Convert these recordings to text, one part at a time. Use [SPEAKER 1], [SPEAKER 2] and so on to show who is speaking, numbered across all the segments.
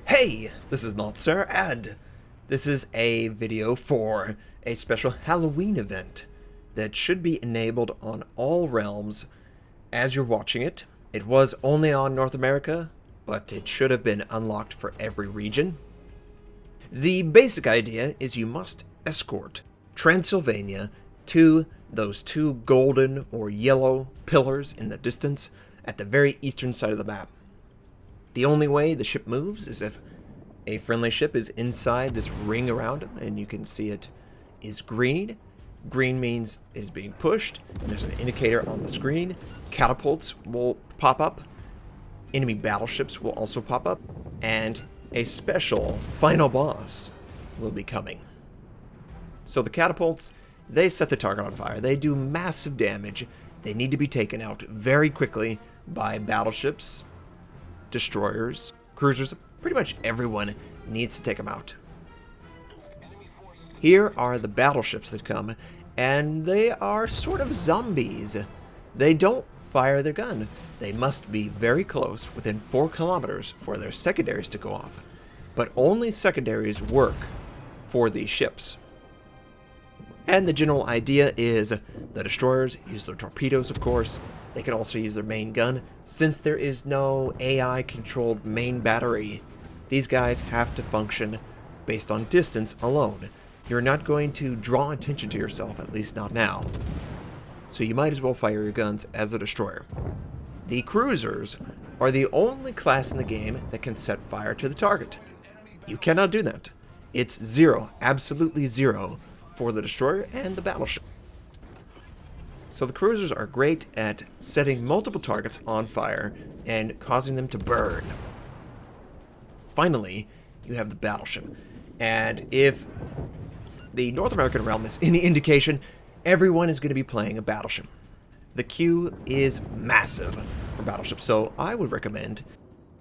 [SPEAKER 1] Hey, this is Notser, and this is a video for a special Halloween event that should be enabled on all realms as you're watching it. It was only on North America, but it should have been unlocked for every region. The basic idea is you must escort Transylvania to those two golden or yellow pillars in the distance at the very eastern side of the map. The only way the ship moves is if a friendly ship is inside this ring around it, and you can see it is green. Green means it is being pushed, and there's an indicator on the screen. Catapults will pop up. Enemy battleships will also pop up, and a special final boss will be coming. So the catapults, they set the target on fire. They do massive damage. They need to be taken out very quickly by battleships, destroyers, cruisers. Pretty much everyone needs to take them out. Here are the battleships that come, and they are sort of zombies. They don't fire their gun. They must be very close, within 4 kilometers, for their secondaries to go off. But only secondaries work for these ships. And the general idea is the destroyers use their torpedoes, of course. They can also use their main gun. Since there is no AI-controlled main battery, these guys have to function based on distance alone. You're not going to draw attention to yourself, at least not now. So you might as well fire your guns as a destroyer. The cruisers are the only class in the game that can set fire to the target. You cannot do that. It's zero, absolutely zero, for the destroyer and the battleship. So the cruisers are great at setting multiple targets on fire and causing them to burn. Finally, you have the battleship. And if the North American realm is any indication, everyone is going to be playing a battleship. The queue is massive for battleships, so I would recommend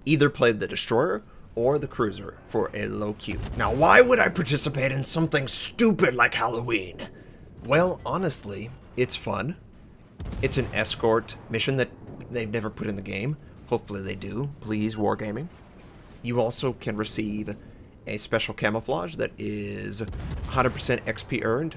[SPEAKER 1] either play the destroyer or the cruiser for a low queue. Now, why would I participate in something stupid like Halloween? Well, honestly, it's fun. It's an escort mission that they've never put in the game. Hopefully they do. Please, Wargaming. You also can receive a special camouflage that is 100% XP earned.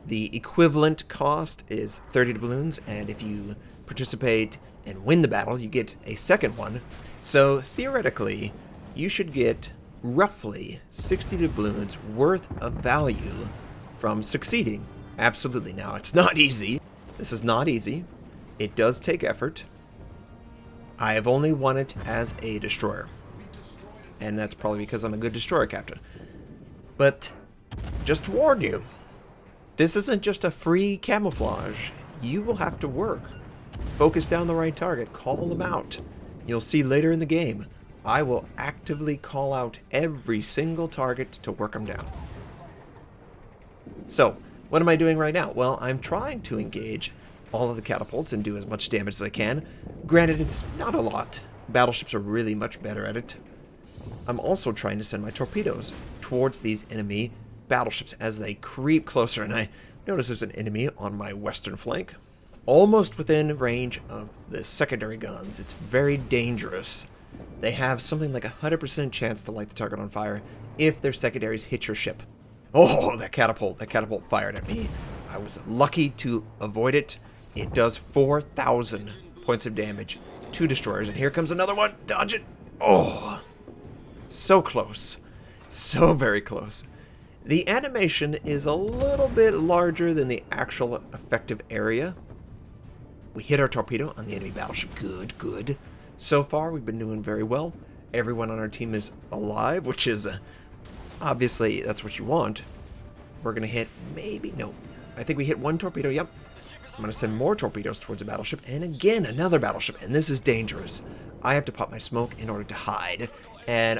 [SPEAKER 1] The equivalent cost is 30 doubloons, and if you participate and win the battle, you get a second one. So theoretically, you should get roughly 60 doubloons worth of value from succeeding. Absolutely. Now, it's not easy. This is not easy. It does take effort. I have only won it as a destroyer, and that's probably because I'm a good destroyer captain. But just to warn you, this isn't just a free camouflage. You will have to work. Focus down the right target. Call them out. You'll see later in the game, I will actively call out every single target to work them down. So, what am I doing right now? Well, I'm trying to engage all of the catapults and do as much damage as I can. Granted, it's not a lot. Battleships are really much better at it. I'm also trying to send my torpedoes towards these enemy battleships as they creep closer, and I notice there's an enemy on my western flank, almost within range of the secondary guns. It's very dangerous. They have something like 100% chance to light the target on fire if their secondaries hit your ship. Oh, that catapult fired at me. I was lucky to avoid it. It does 4,000 points of damage to destroyers, and here comes another one. Dodge it. Oh, so close. So very close. The animation is a little bit larger than the actual effective area. We hit our torpedo on the enemy battleship. Good, good. So far, we've been doing very well. Everyone on our team is alive, which is obviously that's what you want. We're going to hit no. I think we hit one torpedo. Yep. I'm going to send more torpedoes towards a battleship, and again, another battleship, and this is dangerous. I have to pop my smoke in order to hide, and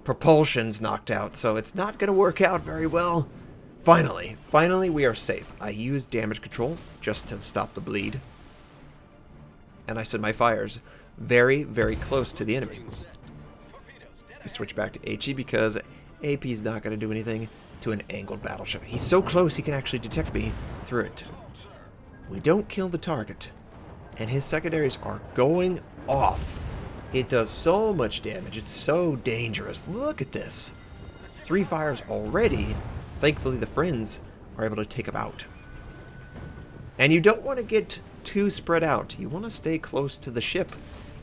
[SPEAKER 1] propulsion's knocked out, so it's not going to work out very well. Finally, we are safe. I used damage control just to stop the bleed, and I send my fires very, very close to the enemy. I switch back to HE because AP is not going to do anything to an angled battleship. He's so close he can actually detect me through it. We don't kill the target, and his secondaries are going off. It does so much damage. It's so dangerous. Look at this. 3 fires already. Thankfully, the friends are able to take them out. And you don't want to get too spread out. You want to stay close to the ship.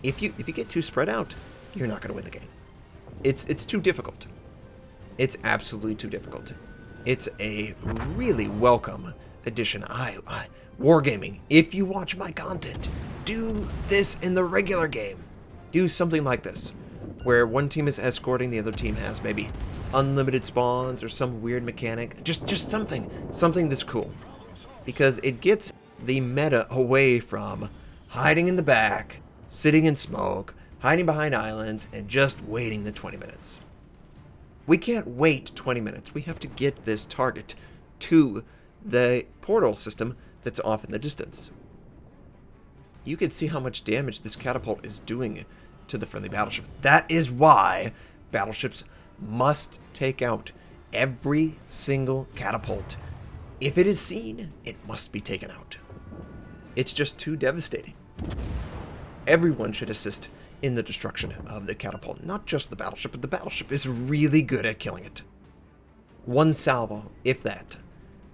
[SPEAKER 1] If you get too spread out, you're not going to win the game. It's too difficult. It's absolutely too difficult. It's a really welcome addition. Wargaming, if you watch my content, do this in the regular game. Do something like this, where one team is escorting, the other team has maybe unlimited spawns or some weird mechanic. Just something this cool. Because it gets the meta away from hiding in the back, sitting in smoke, hiding behind islands, and just waiting the 20 minutes. We can't wait 20 minutes. We have to get this target to the portal system that's off in the distance. You can see how much damage this catapult is doing to the friendly battleship. That is why battleships must take out every single catapult. If it is seen, it must be taken out. It's just too devastating. Everyone should assist in the destruction of the catapult, not just the battleship, but the battleship is really good at killing it. One salvo, if that.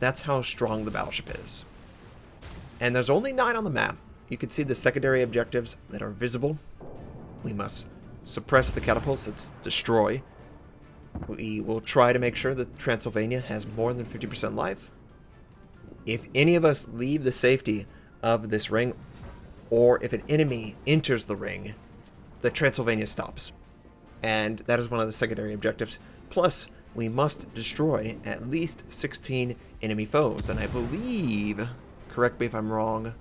[SPEAKER 1] That's how strong the battleship is. And there's only 9 on the map. You can see the secondary objectives that are visible. We must suppress the catapults, let's destroy. We will try to make sure that Transylvania has more than 50% life. If any of us leave the safety of this ring, or if an enemy enters the ring, the Transylvania stops. And that is one of the secondary objectives. Plus, we must destroy at least 16 enemy foes. And I believe, correct me if I'm wrong,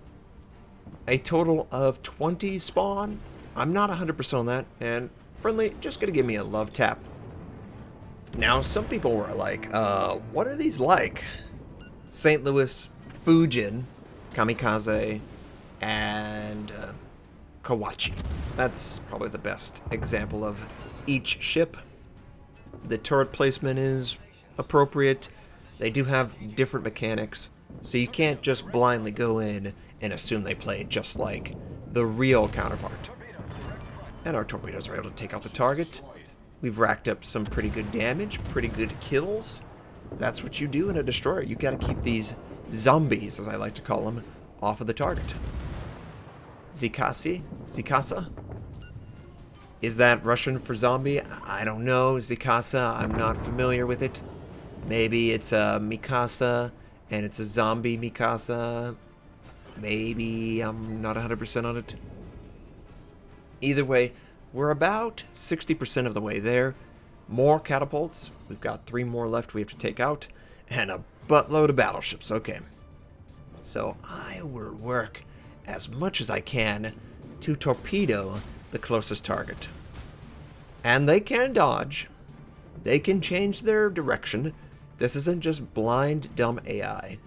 [SPEAKER 1] a total of 20 spawn. I'm not 100% on that. And friendly, just gonna give me a love tap. Now, some people were like, what are these like? St. Louis, Fujin, Kamikaze, and Kawachi. That's probably the best example of each ship. The turret placement is appropriate. They do have different mechanics, so you can't just blindly go in and assume they play just like the real counterpart. And our torpedoes are able to take out the target. We've racked up some pretty good damage, pretty good kills. That's what you do in a destroyer. You gotta keep these zombies, as I like to call them, off of the target. Zikasa? Is that Russian for zombie? I don't know. Zikasa, I'm not familiar with it. Maybe it's a Mikasa, and it's a zombie Mikasa. Maybe I'm not 100% on it. Either way, we're about 60% of the way there. More catapults. We've got 3 more left we have to take out. And a buttload of battleships. Okay. So I will work as much as I can to torpedo the closest target. And they can dodge. They can change their direction. This isn't just blind, dumb AI.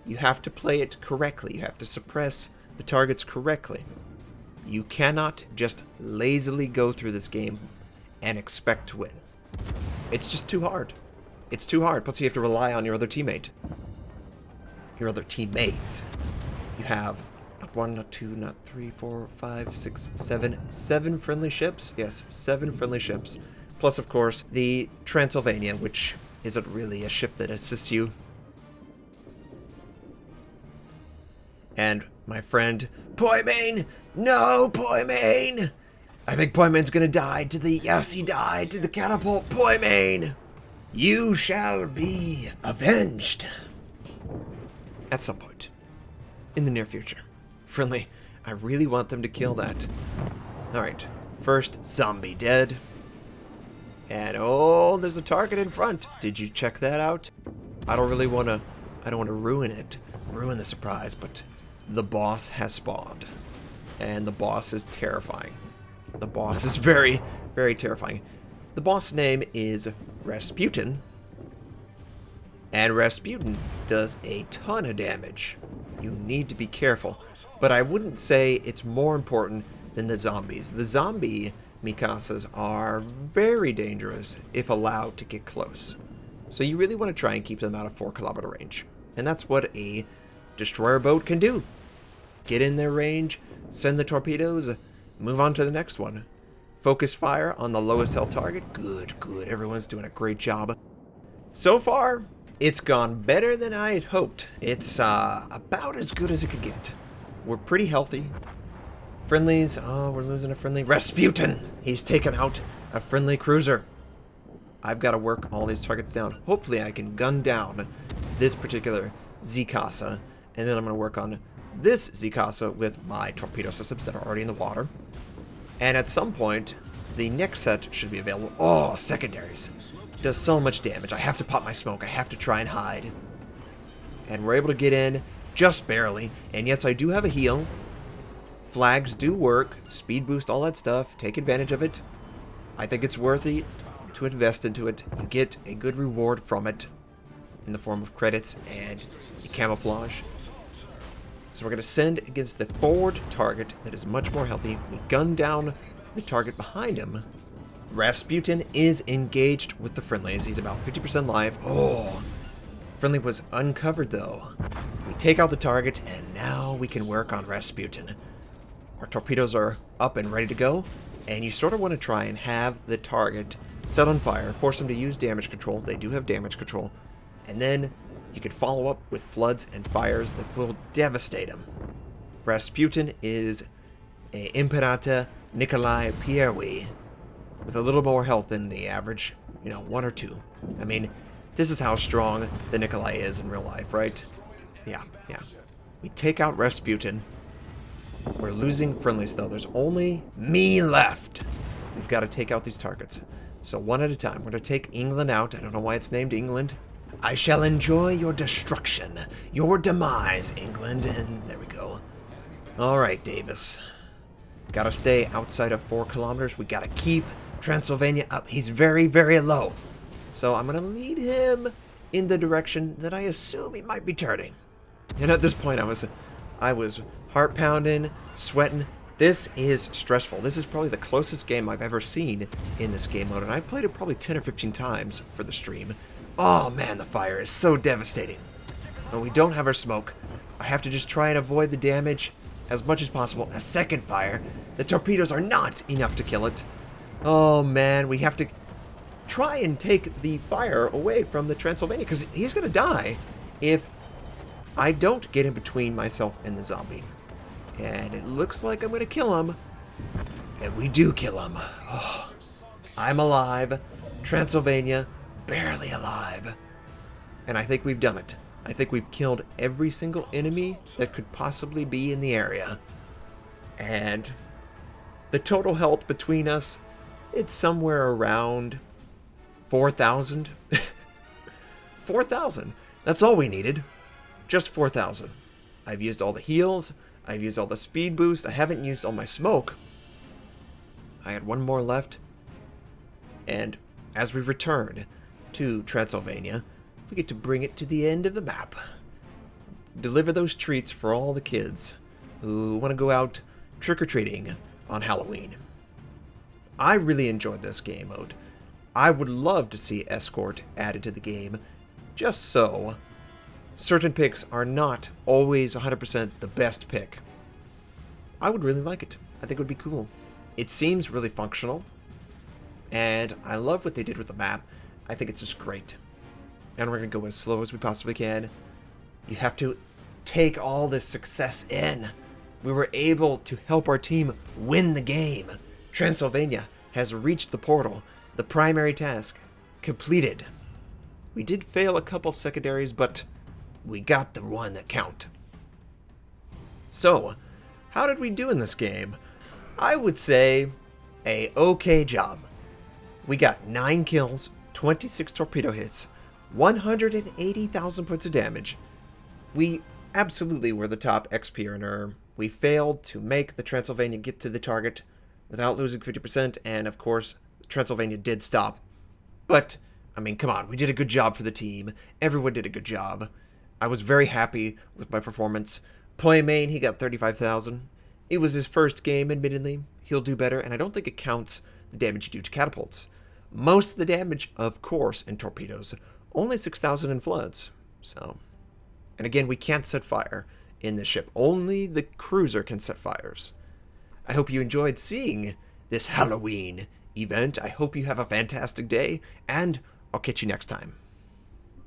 [SPEAKER 1] You have to play it correctly. You have to suppress the targets correctly. You cannot just lazily go through this game and expect to win. It's just too hard. It's too hard. Plus you have to rely on your other teammate. Your other teammates. You have not 1, not 2, not 3, 4, 5, 6, 7 friendly ships. Yes, 7 friendly ships. Plus, of course, the Transylvania, which isn't really a ship that assists you. And my friend, Poimane! No, Poimane! I think Poimane's gonna die to the... Yes, he died to the catapult. Poimane! You shall be avenged. At some point. In the near future. Friendly, I really want them to kill that. Alright, first zombie dead. And oh, there's a target in front. Did you check that out? I don't want to ruin it. Ruin the surprise, but the boss has spawned. And the boss is terrifying. The boss is very, very terrifying. The boss name is Rasputin. And Rasputin does a ton of damage. You need to be careful. But I wouldn't say it's more important than the zombies. The zombie Mikasas are very dangerous if allowed to get close. So you really want to try and keep them out of 4-kilometer range. And that's what a destroyer boat can do. Get in their range, send the torpedoes, move on to the next one. Focus fire on the lowest health target. Good, good. Everyone's doing a great job. So far, it's gone better than I had hoped. It's about as good as it could get. We're pretty healthy. Friendlies. Oh, we're losing a friendly. Rasputin! He's taken out a friendly cruiser. I've got to work all these targets down. Hopefully I can gun down this particular Z-Casa. And then I'm going to work on this Z-Casa with my torpedo systems that are already in the water. And at some point, the next set should be available. Oh, secondaries. Does so much damage. I have to pop my smoke. I have to try and hide. And we're able to get in just barely. And yes, I do have a heal. Flags do work. Speed boost, all that stuff. Take advantage of it. I think it's worthy to invest into it. You get a good reward from it in the form of credits and camouflage. So we're going to send against the forward target that is much more healthy. We gun down the target behind him. Rasputin is engaged with the friendlies. He's about 50% live. Oh, friendly was uncovered though. We take out the target and now we can work on Rasputin. Our torpedoes are up and ready to go. And you sort of want to try and have the target set on fire, force them to use damage control. They do have damage control. And then you could follow up with floods and fires that will devastate him. Rasputin is a Imperata Nikolai Pierwi with a little more health than the average, 1 or 2. I mean, this is how strong the Nikolai is in real life, right? Yeah. We take out Rasputin. We're losing friendlies though. There's only me left. We've got to take out these targets. So one at a time. We're going to take England out. I don't know why it's named England. I shall enjoy your destruction, your demise, England, and there we go. Alright, Davis. Gotta stay outside of 4 kilometers. We gotta keep Transylvania up. He's very, very low. So I'm gonna lead him in the direction that I assume he might be turning. And at this point, I was heart pounding, sweating. This is stressful. This is probably the closest game I've ever seen in this game mode, and I played it probably 10 or 15 times for the stream. Oh man, the fire is so devastating. And we don't have our smoke. I have to just try and avoid the damage as much as possible. A second fire. The torpedoes are not enough to kill it. Oh man, we have to try and take the fire away from the Transylvania, because he's going to die if I don't get in between myself and the zombie. And it looks like I'm going to kill him. And we do kill him. Oh, I'm alive. Transylvania barely alive. And I think we've done it. I think we've killed every single enemy that could possibly be in the area. And the total health between us, it's somewhere around 4,000. 4,000. That's all we needed. Just 4,000. I've used all the heals. I've used all the speed boost. I haven't used all my smoke. I had one more left. And as we return to Transylvania, we get to bring it to the end of the map. Deliver those treats for all the kids who want to go out trick-or-treating on Halloween. I really enjoyed this game mode. I would love to see Escort added to the game, just so certain picks are not always 100% the best pick. I would really like it. I think it would be cool. It seems really functional, and I love what they did with the map. I think it's just great. And we're going to go as slow as we possibly can. You have to take all this success in. We were able to help our team win the game. Transylvania has reached the portal. The primary task completed. We did fail a couple secondaries, but we got the one that count. So, how did we do in this game? I would say a okay job. We got 9 kills, 26 torpedo hits, 180,000 points of damage. We absolutely were the top XP earner. We failed to make the Transylvania get to the target without losing 50%, and of course, Transylvania did stop. But, I mean, come on, we did a good job for the team. Everyone did a good job. I was very happy with my performance. Play main, he got 35,000. It was his first game, admittedly. He'll do better, and I don't think it counts the damage due to catapults. Most of the damage, of course, in torpedoes. Only 6,000 in floods. So, and again, we can't set fire in this ship. Only the cruiser can set fires. I hope you enjoyed seeing this Halloween event. I hope you have a fantastic day, and I'll catch you next time.